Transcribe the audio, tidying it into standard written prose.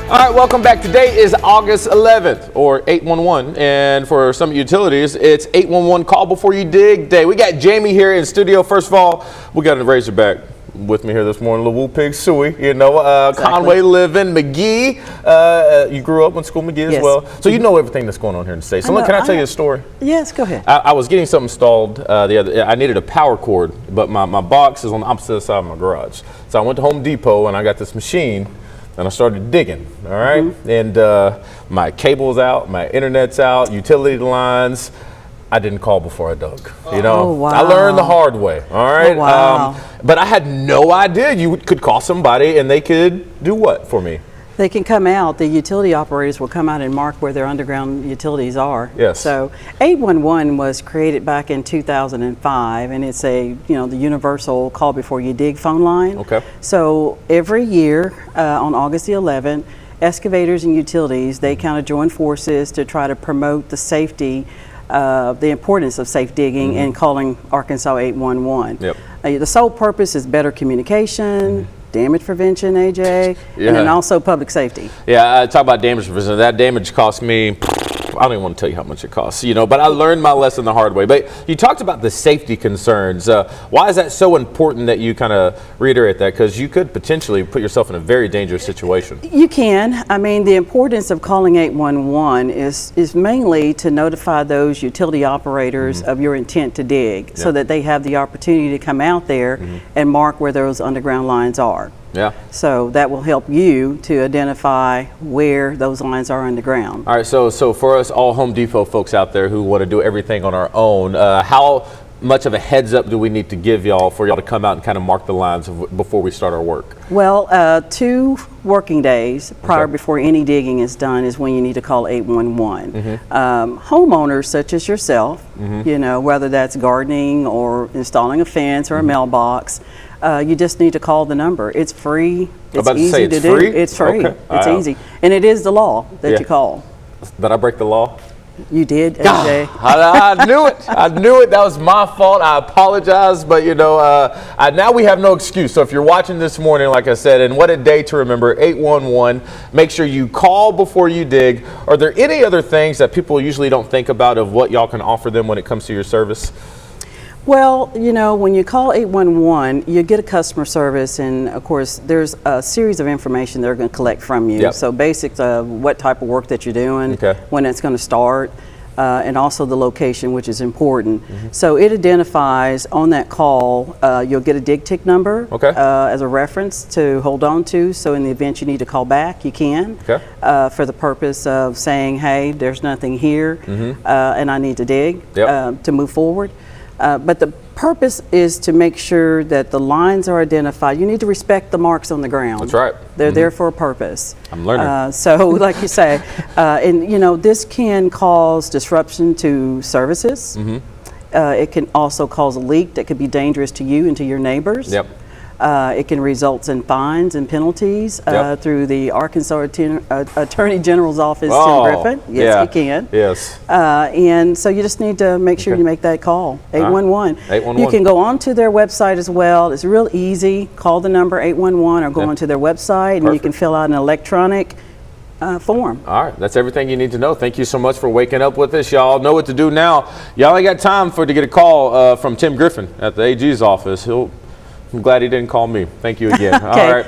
All right, welcome back. Today is August 11th, or 811, and for some utilities, it's 811 call before you dig day. We got Jamie here in studio. First of all, we got a Razorback with me here this morning, little Woo Pig Suey, you know, exactly. Conway living, McGee. You grew up in school, McGee, as well, so you know everything that's going on here in the state. So can I tell you a story? Yes, go ahead. I was getting something installed I needed a power cord, but my box is on the opposite side of my garage. So I went to Home Depot and I got this machine and I started digging, all right? And my cable's out, my internet's out, utility lines. I didn't call before I dug, you know? Oh, wow. I learned the hard way, all right? Oh, wow. But I had no idea you could call somebody and they could do what for me? They can come out, the utility operators will come out and mark where their underground utilities are. Yes. So 811 was created back in 2005, and it's the universal call before you dig phone line. Okay. So every year on August the 11th, excavators and utilities, they kind of join forces to try to promote the safety, the importance of safe digging and calling Arkansas 811. Yep. The sole purpose is better communication, damage prevention, AJ, and then also public safety. Yeah, I talk about damage prevention. That damage cost me, I don't even want to tell you how much it costs, you know, but I learned my lesson the hard way. But you talked about the safety concerns. Why is that so important that you kind of reiterate that? Because you could potentially put yourself in a very dangerous situation. You can. I mean, the importance of calling 811 is mainly to notify those utility operators of your intent to dig so that they have the opportunity to come out there and mark where those underground lines are. Yeah. So that will help you to identify where those lines are underground. All right, so for us all Home Depot folks out there who want to do everything on our own, how much of a heads up do we need to give y'all for y'all to come out and kind of mark the lines before we start our work? Well, 2 working days prior before any digging is done is when you need to call 811. Homeowners such as yourself, you know, whether that's gardening or installing a fence or a mailbox, you just need to call the number. It's free. It's easy to do. It's free. Okay. It's easy. And it is the law that you call. Did I break the law? You did, AJ. I knew it. I knew it. That was my fault. I apologize. But, you know, now we have no excuse. So if you're watching this morning, like I said, and what a day to remember, 811, make sure you call before you dig. Are there any other things that people usually don't think about of what y'all can offer them when it comes to your service? Well, you know, when you call 811, you get a customer service, and of course, there's a series of information they're going to collect from you. So basics of what type of work that you're doing, when it's going to start, and also the location, which is important. So it identifies on that call, you'll get a dig tick number as a reference to hold on to. So in the event you need to call back, you can, for the purpose of saying, hey, there's nothing here, and I need to dig to move forward. But the purpose is to make sure that the lines are identified. You need to respect the marks on the ground. That's right. They're there for a purpose. I'm learning. So like you say, and you know, this can cause disruption to services. It can also cause a leak that could be dangerous to you and to your neighbors. It can result in fines and penalties through the Arkansas Attorney General's office, Tim Griffin. Yes, he can. Yes. And so you just need to make sure you make that call, 811. 811. You can go onto their website as well. It's real easy. Call the number 811 or go onto their website and you can fill out an electronic form. All right, that's everything you need to know. Thank you so much for waking up with us. Y'all know what to do now. Y'all ain't got time to get a call from Tim Griffin at the AG's office. I'm glad he didn't call me. Thank you again. All right.